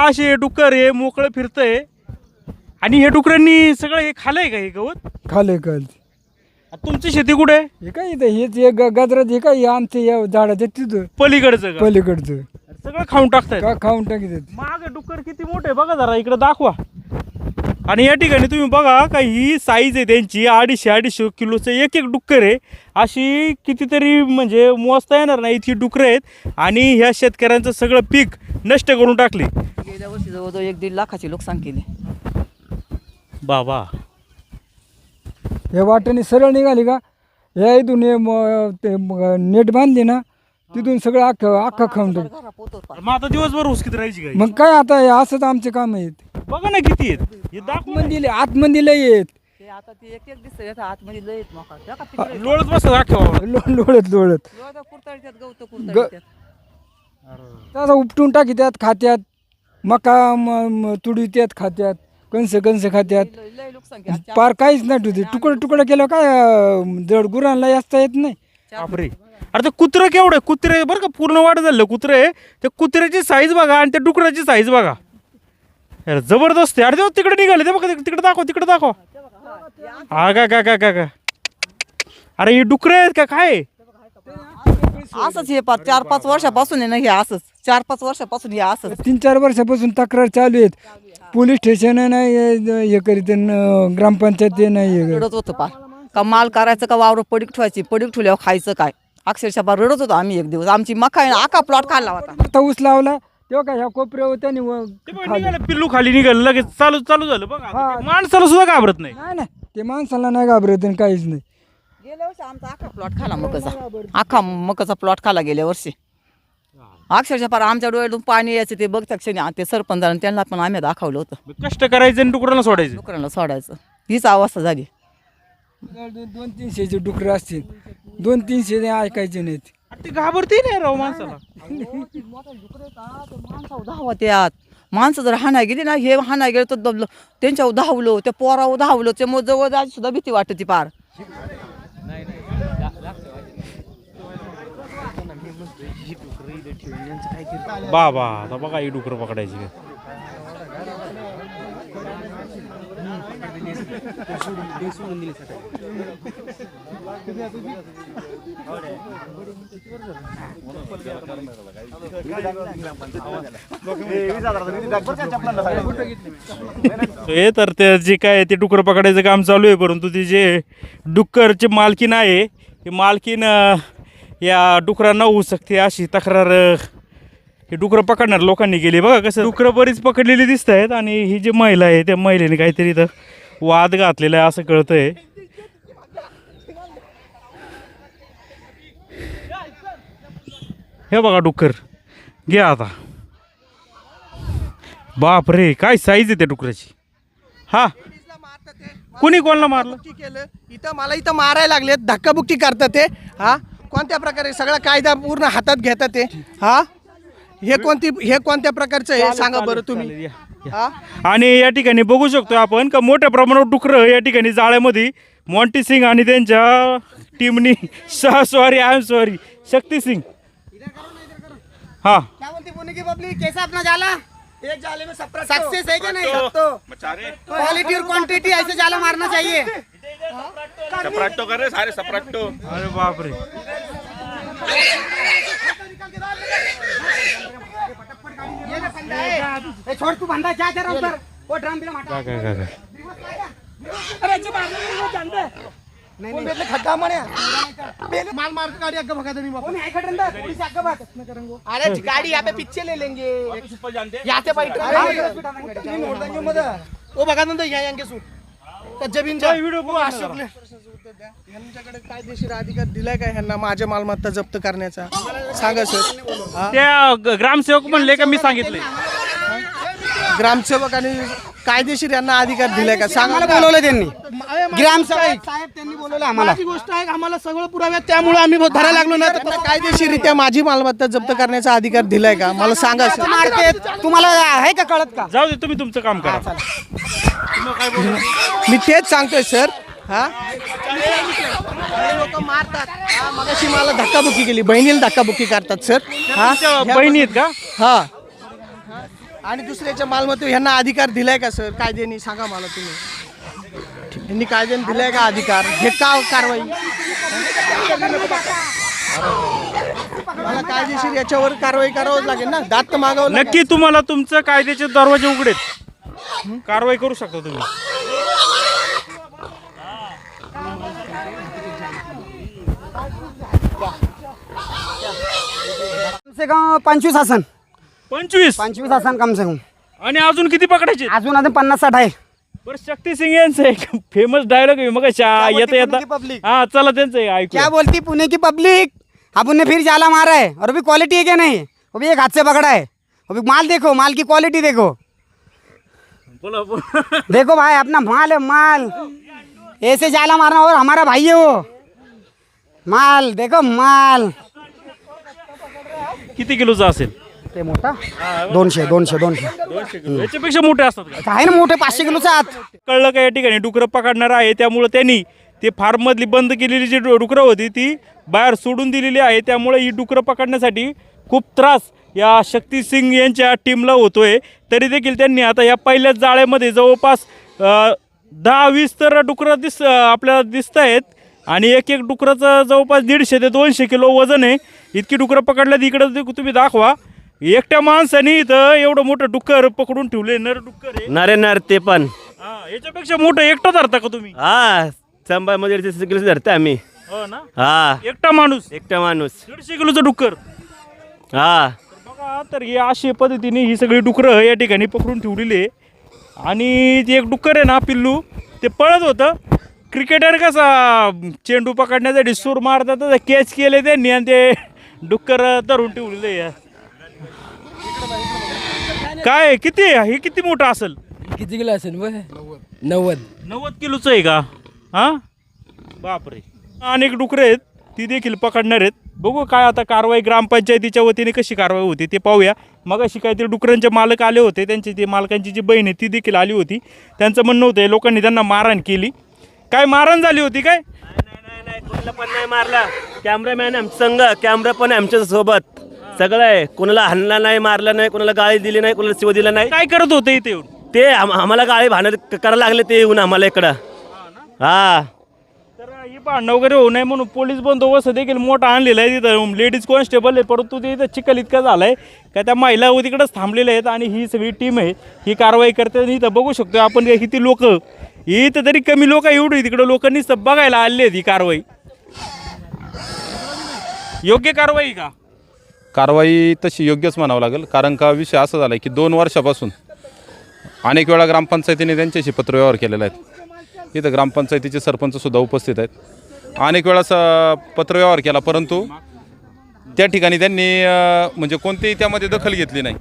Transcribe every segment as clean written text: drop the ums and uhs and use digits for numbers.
असे डुक्कर हे मोकळं फिरतंय आणि हे डुकरांनी सगळं हे खाल्लंय का हे गवत? खाले तुमची शेती कुठे आहे? हे काय इथं हेच एक गजरात हे काय आमचं या झाडाच्या तिथं पलीकडचं का? पलीकडचं सगळं खाऊन टाकतायत. का खाऊन टाकीत. माग डुक्कर किती मोठे बघा जरा इकडे दाखवा. आणि या ठिकाणी तुम्ही बघा का ही साईज आहे त्यांची 250-250 किलोचं एक एक डुक्कर आहे. अशी कितीतरी म्हणजे मोजता येणार नाही इतकी डुकरं आहेत आणि ह्या शेतकऱ्यांचं सगळं पीक नष्ट करून टाकले. गेल्या वर्षी जवळजवळ 1-1.5 लाखाची नुकसान केले. बाबा हे वाटेने सरळ निघाली का या इथून नेट बांधली ना तिथून सगळं अख्खा खाऊन टाक. मग आता दिवसभर हुसकीत राहायची काय? मग काय आता हे असंच आमचे काम आहेत. बघा ना किती आहेत हे दाखवून आतमध्ये लय येत ते आता ते एक एक दिसतंय आतमध्ये लय आहेत मोका. त्या का तिकडे लोळत बसत दाखवा. लोळत लोळत कुरतडत्यात गवत कुरतडत्यात. त्याचा उपटून टाकी त्यात खात्यात मका तुडी त्यात खात्यात कणस खात्यात लय नुकसान केलं. पार काहीच नाही ठेवते तुकडं केलं काय जड गुरांना असता येत नाही. बापरे. अरे ते कुत्रं केवढं कुत्रे बरं का पूर्ण वाढ झालं कुत्रे. त्या कुत्र्याची साईज बघा आणि त्या डुकराची साईज बघा यार जबरदस्त आहे. अरे देव तिकडे निघाले ते बघा तिकडे दाखवा. हा का अरे ही डुकरं आहेत का काय? असंच हे 4-5 वर्षापासून आहे ना हे असंच 4-5 वर्षापासून हे असंच 3-4 वर्षापासून तक्रार चालू आहेत. पोलीस स्टेशन नाही हे करीत ग्रामपंचायत नाही हे रडत होतं पार का माल करायचं का वावर पडीक ठेवायची पडीक ठेवल्यावर खायचं काय अक्षरशः पार रडत होतो आम्ही. एक दिवस आमची मका आका प्लॉट खाल्ला होता. आता ऊस लावला तेव्हा काय ह्या कोपऱ्यावर त्याने ते बघा निघालं पिल्लू खाली निघालं लगेच चालू झालं बघा. ते माणसाला सुद्धा घाबरत नाही. नाही ते माणसाला नाही घाबरत आणि काहीच नाही. गेल्या वर्षी आमचा आका प्लॉट खाला मकाचा प्लॉट खाला गेल्या वर्षी. अक्षरशः पार आमच्या डोळ्यातून पाणी यायचं ते बघता क्षणी ते सरपंचाने त्यांना पण आम्ही दाखवलं होतं. कष्ट करायचं आणि डुकरांना सोडायचं. डुकरांना सोडायचं हीच अवस्था झाली. 200-300 डुकरं असतील 200-300 ऐकायचे नाहीत. ते घाबरते नाही राव माणसाला. माणसं जर हाणाय गेली ना हे हाणाय गेलं तर दबलं त्यांच्यावर धावलं त्या पोरावर धावलं त्यामुळे जवळ जायची सुद्धा भीती वाटते पार. बाबा आता बघा ही डुकर पकडायची काय. हे तर ते जे काय ते डुकर पकडायचं काम चालू आहे परंतु ती जे डुक्करची मालकीन आहे ही मालकीन या डुकरांना होऊ शकते अशी तक्रार हे डुकरं पकडणार लोकांनी केली. बघा कसं डुकरं बरीच पकडलेली दिसत आहेत आणि ही जी महिला आहे त्या महिलेने काहीतरी इथं वाद घातलेला आहे असं कळतंय. हे बघा डुक्कर घ्या आता. बाप रे काय साईज आहे त्या डुकराची. हा कुणी कोणाला मारलं केलं इथं मारायला लागलेत धक्काबुक्की करतात ते. हा कोणत्या प्रकारे सगळा कायदा पूर्ण हातात घेतात ते. हा हे कोणत्या प्रकारचं हे सांगा बरं तुम्ही. आणि या ठिकाणी बघू शकतो आपण का मोठ्या प्रमाणावर डुकरं या ठिकाणी जाळ्यामध्ये मॉन्टी सिंग आणि त्यांच्या टीमनी सॉरी शक्ती सिंग. हाँ क्या बोलती पुणे की पब्लिक कैसा अपना जाला एक जाले में सक्सेस है क्या नहीं क्वालिटी और क्वांटिटी ऐसे जाला मारना चाहिए. सप्राटो कर रहे सारे सप्राटो. अरे बाप रे छोड़ तू बंदा जा जरा उधर वो ड्रम भी हटा. काय अरे अच्छे बात नहीं जानते नहीं बेले खड्डा मारे माल मार के गाड़ी आगे भगा देनी बाप नहीं खड़ंदा पुलिस आगे बात अरे गाड़ी यहाँ पे पीछे ले लेंगे यहाँ से बैठ नोट देंगे मदर वो भगा देंगे यहाँ यांगे सूट जमीनचा व्हिडिओ यांच्याकडे कायदेशीर अधिकार दिलाय का ह्यांना माझ्या मालमत्ता जप्त करण्याचा सांगा सर. त्या ग्रामसेवक म्हणले का मी सांगितले ग्रामसेवक आणि कायदेशीर यांना अधिकार दिलाय का सांगा. बोलवलं त्यांनी ग्रामसेवक साहेब त्यांनी बोलवलं आम्हाला. माझी गोष्ट आहे आम्हाला सगळं पुराव्यात त्यामुळे आम्ही धरायला लागलो ना. तर कायदेशीररित्या माझी मालमत्ता जप्त करण्याचा अधिकार दिलाय का मला सांगा सर. तुम्हाला आहे का कळत का. जाऊ दे तुम्ही तुमचं काम करा. मी तेच सांगतोय सर. हा लोक मारतात मगाशी मला धक्काबुक्की केली बहिणीला धक्काबुक्की करतात सर. हा बहिणी आहेत का. हा आणि दुसऱ्याच्या मालमत्तेवर ह्यांना अधिकार दिलाय का सर कायद्याने? सांगा मला तुम्ही, यांनी कायद्याने दिलाय का अधिकार? हे का कारवाई? मला कायदेशीर याच्यावर कारवाई करावंच लागेल ना, दात तर मागावं लागेल. नक्की तुम्हाला तुमचं कायद्याचे दरवाजे उघडेत, कारवाई करू शकता तुम्ही. कम से कम 25 आसन 25 आसन कम से कम. आणि अजून किती पकडायचे? अजून आता 50-60 आहे. बरं, शक्तिसिंग यांचं एक फेमस डायलॉग आहे मग येता बोलती येता. पुणे की public? हा चला त्यांचं एक ऐकू. क्या बोलती पुणे की पब्लिक? अपन ने फिर जाला मारा है और अभी क्वालिटी है क्या नहीं? अभी एक हाथ से पकड़ा है. अभी माल देखो, माल की क्वालिटी देखो. बोला बोला. देखो भाई अपना माल है माल. ऐसे जाला मारना और हमारा भाई है वो. माल देखो माल. किती किलोचा असेल? ते मोठा 200 200 200 200 किलो. याच्यापेक्षा मोठे असतात का? आहे ना मोठे 500 किलोचा आत. कळलं का या ठिकाणी डुकरं पकडणार आहे, त्यामुळे त्यांनी ते फार्ममधली बंद केलेली जी डुकरं होती ती बाहेर सोडून दिलेली आहे. त्यामुळे ही डुकरं पकडण्यासाठी खूप त्रास या शक्तिसिंग यांच्या टीमला होतोय. तरी देखील त्यांनी आता या पहिल्याच जाळ्यामध्ये जवळपास 10-20 तर डुकरं आपल्याला दिसत आहेत आणि एक एक डुकराचं जवळपास 150 ते 200 किलो वजन आहे. इतकी डुकरं पकडल्यात. इकडं तुम्ही दाखवा, एकट्या माणसाने इथं एवढं मोठं डुक्कर पकडून ठेवले. नर डुक्कर आहे. नरे नर ते पण याच्यापेक्षा मोठं एकटं धरता का तुम्ही? हा संभामध्ये धरते आम्ही. हो ना, हा एकटा माणूस एकटा माणूस. 150 किलोचं डुक्कर. हा बघा, तर हे अशा पद्धतीने ही सगळी डुकरं या ठिकाणी पकडून ठेवलेली आहे. आणि ते एक डुक्कर आहे ना पिल्लू, ते पळत होतं. क्रिकेटर कसा चेंडू पकडण्यासाठी सूर मारतात तसं कॅच केले त्यांनी आणि ते डुक्कर धरून ठेवलेले आहे. काय किती हे किती मोठं असेल? किती किलो असेल? 90 किलोचं आहे का? हां, बापरे. अनेक डुकरं आहेत, ती देखील पकडणार आहेत. बघू काय आता कारवाई ग्रामपंचायतीच्या वतीने कशी कारवाई होती ते पाहूया. मग अशी काहीतरी डुकरांचे मालक आले होते, त्यांची ती मालकांची जी बहीण आहे ती देखील आली होती. त्यांचं म्हणणं होतं लोकांनी त्यांना मारहाण केली. काय मारहाण झाली होती काय? नाही कोणाला पण नाही मारला. कॅमेरामॅन आमच्या संघ, कॅमेरा पण आमच्या सोबत सगळं आहे. कोणाला हाणला नाही, मारला नाही, कोणाला गाळी दिली नाही, कोणाला शिव दिला नाही. काय करत होते इथे येऊन? ते आम्हाला गाळी भांडण करायला लागले ते येऊन आम्हाला इकडं. हा तर ही भांडणं वगैरे होऊ नये म्हणून पोलीस बंदोबस्त देखील मोठा आणलेला आहे तिथं. लेडीज कॉन्स्टेबल आहे, परंतु ते इथं चिखल इतका झाला आहे का त्या महिला तिकडंच थांबलेल्या आहेत आणि ही सगळी टीम आहे ही कारवाई करते. इथं बघू शकतो आपण किती लोक, इथं तरी कमी लोक एवढी तिकडं लोकांनी बघायला आले आहेत. ही कारवाई योग्य कारवाई का? कारवाई तशी योग्यच म्हणावं लागेल. कारण का विषय असा झाला आहे की 2 वर्षापासून अनेक वेळा ग्रामपंचायतीने त्यांच्याशी पत्रव्यवहार केलेला आहे. इथं ग्रामपंचायतीचे सरपंचसुद्धा उपस्थित आहेत. अनेक वेळा पत्रव्यवहार केला, परंतु त्या ठिकाणी त्यांनी म्हणजे कोणतीही त्यामध्ये दखल घेतली नाही.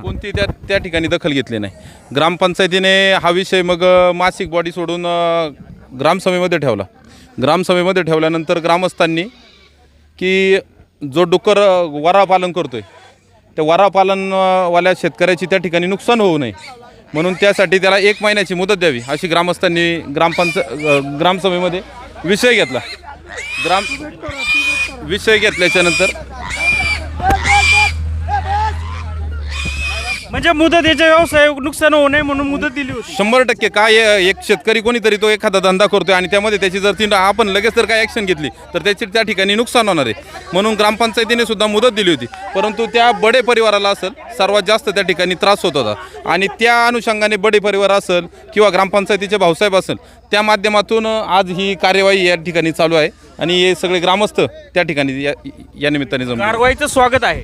कोणती त्या ठिकाणी दखल घेतली नाही. ग्रामपंचायतीने हा विषय मग मासिक बॉडी सोडून ग्रामसभेमध्ये ठेवला. ग्रामसभेमध्ये ठेवल्यानंतर ग्रामस्थांनी की जो डुक्कर वरापालन करतोय त्या वरापालनवाल्या शेतकऱ्याची त्या ठिकाणी नुकसान होऊ नये म्हणून त्यासाठी त्याला 1 महिन्याची मुदत द्यावी अशी ग्रामस्थांनी ग्रामसभेमध्ये विषय घेतला. विषय घेतल्याच्यानंतर म्हणजे मुदत याच्या व्यवसाय नुकसान होऊ नये म्हणून मुदत दिली होती. 100% काय एक शेतकरी कोणीतरी तो एखादा धंदा करतोय आणि त्यामध्ये त्याची जर आपण लगेच जर काय ॲक्शन घेतली तर त्याची त्या ठिकाणी नुकसान होणार आहे म्हणून ग्रामपंचायतीने सुद्धा मुदत दिली होती. परंतु त्या बडे परिवाराला असेल सर्वात जास्त त्या ठिकाणी त्रास होत होता आणि त्या अनुषंगाने बडे परिवार असेल किंवा ग्रामपंचायतीचे भाऊसाहेब असेल त्या माध्यमातून आज ही कार्यवाही या ठिकाणी चालू आहे आणि हे सगळे ग्रामस्थ त्या ठिकाणी या निमित्ताने जमले. कारवाईचं स्वागत आहे.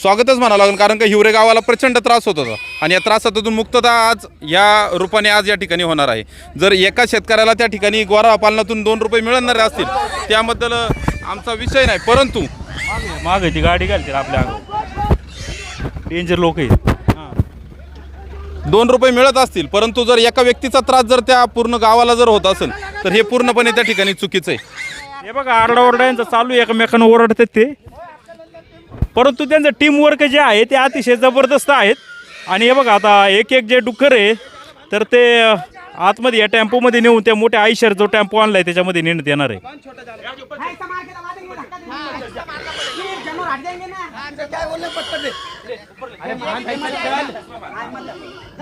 स्वागतच म्हणावं लागेल कारण का हिवरे गावाला प्रचंड त्रास होत होता आणि या त्रासातून मुक्तता आज या रूपाने आज या ठिकाणी होणार आहे. जर एका शेतकऱ्याला त्या ठिकाणी गोरा पालनातून 2 रुपये मिळणारे असतील त्याबद्दल आमचा विषय नाही, परंतु मागे ती गाडी घालतील आपल्या डेंजर लोक आहेत. 2 रुपये मिळत असतील परंतु जर एका व्यक्तीचा त्रास जर त्या पूर्ण गावाला जर होत असेल तर हे पूर्णपणे त्या ठिकाणी चुकीचं आहे. हे बघा आरडाओरडा यांचा चालू आहे, एकमेकांना ओरडतात ते, परंतु त्यांचं टीमवर्क जे आहे ते अतिशय जबरदस्त आहेत. आणि हे बघा आता एक एक जे डुक्कर आहे तर ते आतमध्ये या टेम्पोमध्ये नेऊन त्या मोठ्या आयशर जो टेम्पो आणलाय त्याच्यामध्ये नेण्यात येणार आहे.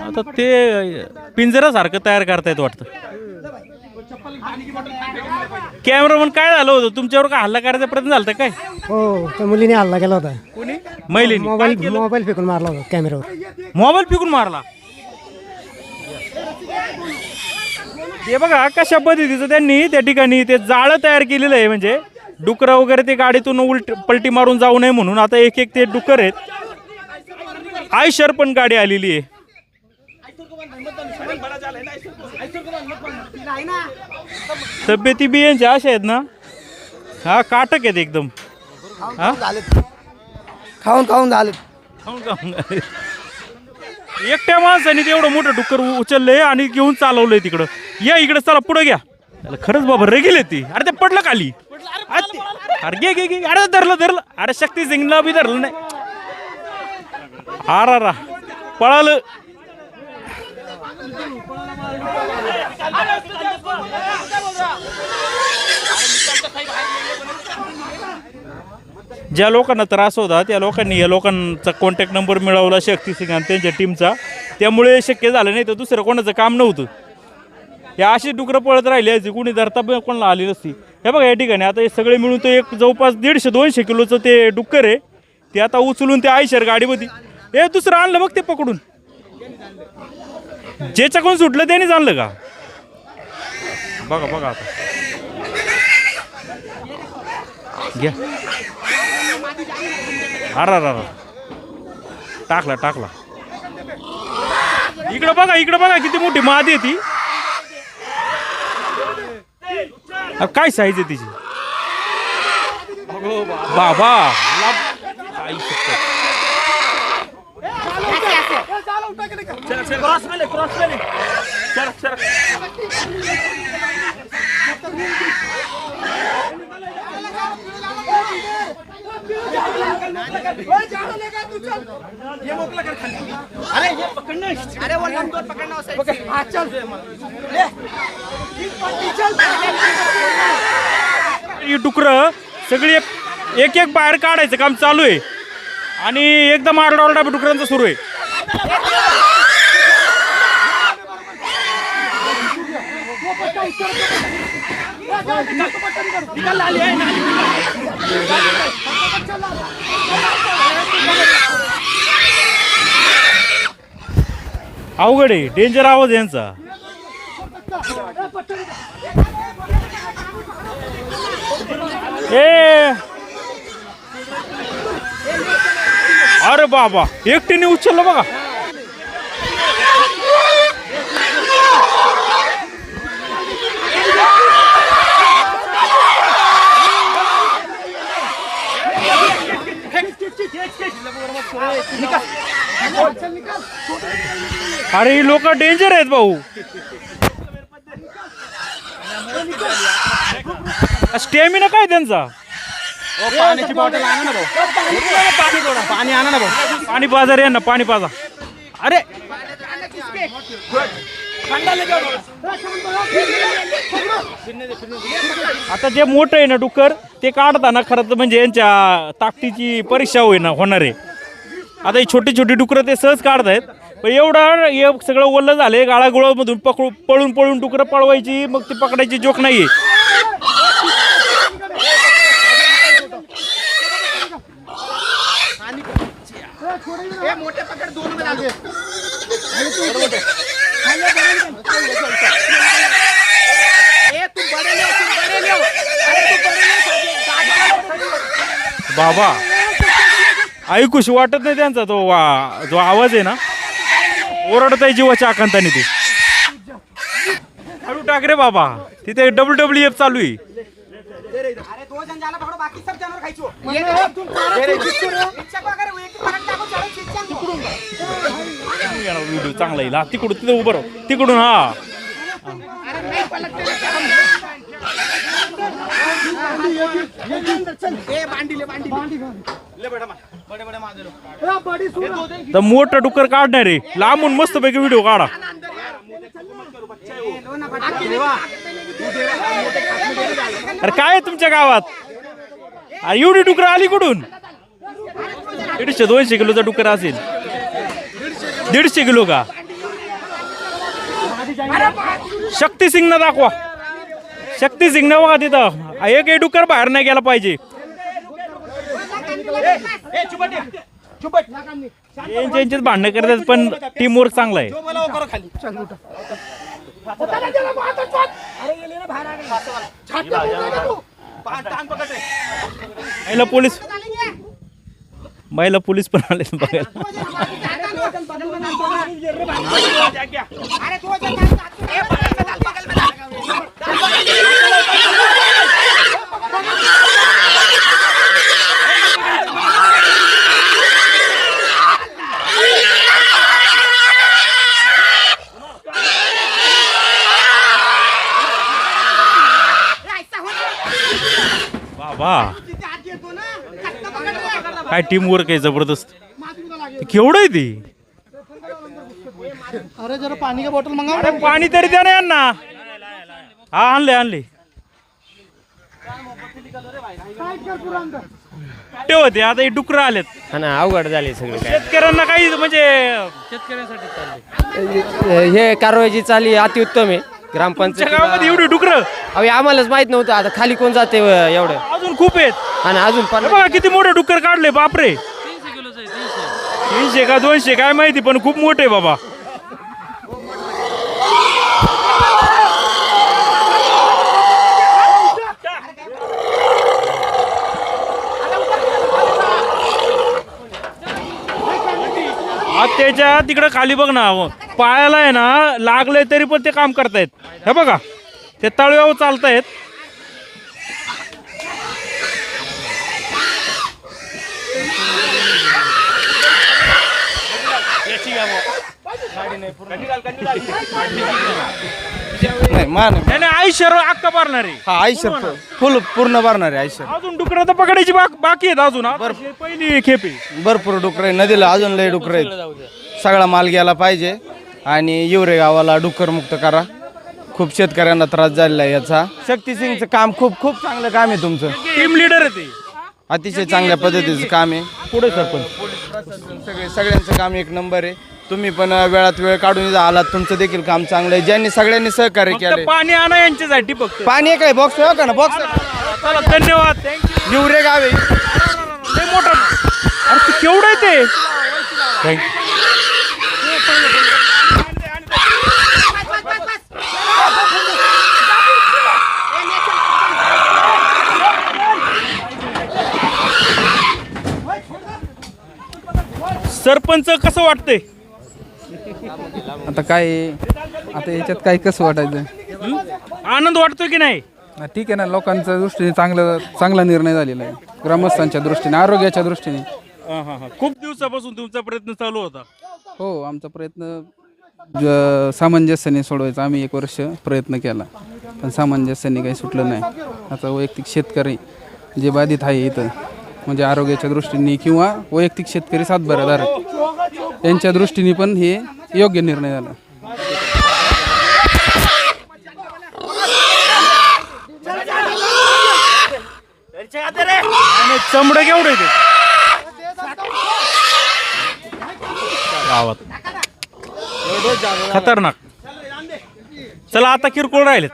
आता ते पिंजऱ्यासारखं तयार करतायत वाटतं. कॅमेरामन काय झालं होतं तुमच्यावर? काय हल्ला करायचा प्रयत्न झाला काय? हो त्या मुलीने हल्ला केला होता. कोणी? महिलेने मोबाईल फेकून मारला होता कॅमेऱ्यावर. मोबाईल फेकून मारला. हे बघा कशा पद्धतीचं त्यांनी त्या ठिकाणी ते जाळं तयार केलेलं आहे. म्हणजे डुकरं वगैरे ते गाडीतून पलटी मारून जाऊ नये म्हणून आता एक एक ते डुकर आहेत. आयशर पण गाडी आलेली आहे. तब्येती बी यांच्या अशा आहेत ना, हा काटक आहेत एकदम. हा खाऊन खाऊन झालं. खाऊन खाऊन एकट्या माणसाने तेवढं मोठं डुक्कर उचललंय आणि घेऊन चालवलंय तिकडं. या इकडे चला पुढे घ्या. खरंच बाबा रे गेले ती. अरे ते पडलं खाली. अरे घे घे घे. अरे धरलं. अरे शक्ती सिंगला बी धरलं नाही. अरा पळालं. ज्या लोकांना त्रास होता त्या लोकांनी या लोकांचा कॉन्टॅक्ट नंबर मिळवला शक्ती सिंग आणि त्यांच्या टीमचा. त्यामुळे शक्य झालं नाही तर दुसरं कोणाचं काम नव्हतं. या अशी डुकरं पळत राहिली याची कुणी धरता कोणाला आली नसती. हे बघा या ठिकाणी आता हे सगळे मिळून तो एक जवळपास 150-200 किलोचं ते डुक्कर आहे. ते आता उचलून ते आयशर गाडीमध्ये हे दुसरं आणलं बघ ते पकडून. ज्याच्याकडून सुटलं त्यानेच आणलं का? बघा आता घ्या. अरा टाकला. इकडं बघा किती मोठी मादी आहे ती. काय साईज आहे तिची बाबा. ही डुकरं सगळी एक एक बाहेर काढायचं काम चालू आहे आणि एकदम आरडाओरडा डुकरांचा सुरू आहे. अवघड आहे. डेंजर आवाज यांचा. अरे बाबा एकटीने उचललं बघा. अरे ही लोक डेंजर आहेत भाऊ. स्टॅमिना काय त्यांचा? पाण्याची बॉटल आणा ना भाऊ. पाणी आणा ना भाऊ. पाणी पाजा रे ना, पाणी पाजा. अरे आता जे मोठं आहे ना डुक्कर ते काढताना खरं तर म्हणजे यांच्या ताकदीची परीक्षा होणार आहे. आता ही छोटी छोटी डुकरं ते सहज काढतायत. पण एवढं हे सगळं ओलं झालंय गाळागोळामधून पळून डुकरं पळवायची मग ती पकडायची जोक नाहीये. बाबा ऐकूशी वाटत नाही त्यांचा तो जो आवाज आहे ना, ओरडत आहे जीवाच्या आकांताने. ते हळू टाक रे बाबा. तिथे WWF चालू आहे. व्हिडिओ चांगला येईल. तिकडून तिथे उभं राहू. तिकडून हा तर मोठं डुक्कर काढणार आहे लांबून मस्तपैकी व्हिडिओ काढा. अरे काय आहे तुमच्या गावात? अरे एवढी डुकरं आली कुठून? 150-200 किलोचा डुकर असेल. 150 किलो का? शक्ती सिंग ना दाखवा. शक्ती सिंग ना बघा तिथं. एक डुकर बाहेर नाही गेला पाहिजे. यांचेच भांडणं करतात पण टीम वर्क चांगला आहे. महिला पोलीस पण आले बघायला. वा काय टीम वर्क आहे जबरदस्त. केवढं आहे ती? अरे जरा पाणी का बॉटल मंगा. अरे पाणी तरी द्या ना यांना. हा आणले ते होते आता हे डुकरं आलेत. हा ना, अवघड झाले सगळे. शेतकऱ्यांना काही म्हणजे हे कारवाई चालली अतिउत्तम आहे. तुमच्या ग्रामपंचायत गावामध्ये एवढी डुकरं अहो आम्हालाच माहित नव्हतं. आता खाली कोण जाते एवढं. अजून खूप आहेत. आणि अजून हे बघा किती मोठे डुक्कर काढले बापरे. 300 का 200 काय माहिती पण खूप मोठे बाबा. त्याच्या तिकडे खाली बघ ना, पायाला आहे ना लागले तरी पण ते काम करतायत. हे बघा ते तळव्यावर चालतायत. नाही आयुष्य अक्का भरणार आहे. हा आयुष्य फुल पूर्ण भरणार आहे आयुष्य. अजून डुकरं तर पकडायची बाकी आहेत. अजून पहिली खेप आहे. भरपूर डुकर आहे नदीला, अजून लय डुकर आहेत. सगळा माल गेला पाहिजे आणि येवरे गावाला डुक्कर मुक्त करा. खूप शेतकऱ्यांना त्रास झालेला आहे याचा. शक्ती सिंगचं काम खूप खूप चांगलं काम आहे तुमचं. टीम लीडर आहे ते. अतिशय चांगल्या पद्धतीचं काम आहे. पुढे सरपंच सगळ्यांचं काम एक नंबर आहे. तुम्ही पण वेळात वेळ काढून आलात. तुमचं देखील काम चांगलं आहे. ज्यांनी सगळ्यांनी सहकार्य फक्त केलं. पाणी आणा यांच्यासाठी फक्त. पाणी काय बॉक्स ठेवा का ना बॉक्स. चला धन्यवाद. थँक्यू. निवरे गावे लय मोठा. अरे ते केवढं आहे ते. थँक्यू. सरपंच कसं वाटतंय? आता काय आता याच्यात काय कसं वाटायचं. आनंद वाटतो की नाही? ठीक आहे ना, लोकांच्या दृष्टीने चांगला निर्णय झालेला आहे. ग्रामस्थांच्या दृष्टीने, आरोग्याच्या दृष्टीने. खूप दिवसापासून तुमचा प्रयत्न चालू होता. हो, आमचा प्रयत्न सामंजस्याने सोडवायचा. आम्ही 1 वर्ष प्रयत्न केला पण सामंजस्याने काही सुटलं नाही. आता वैयक्तिक शेतकरी जे बाधित आहे इथं म्हणजे आरोग्याच्या दृष्टीने किंवा वैयक्तिक शेतकरी सातबाराधारक यांच्या दृष्टीने पण हे योग्य निर्णय झाला. चमडं केवढं आहे गावात खतरनाक. चला आता किरकोळ राहिलेत.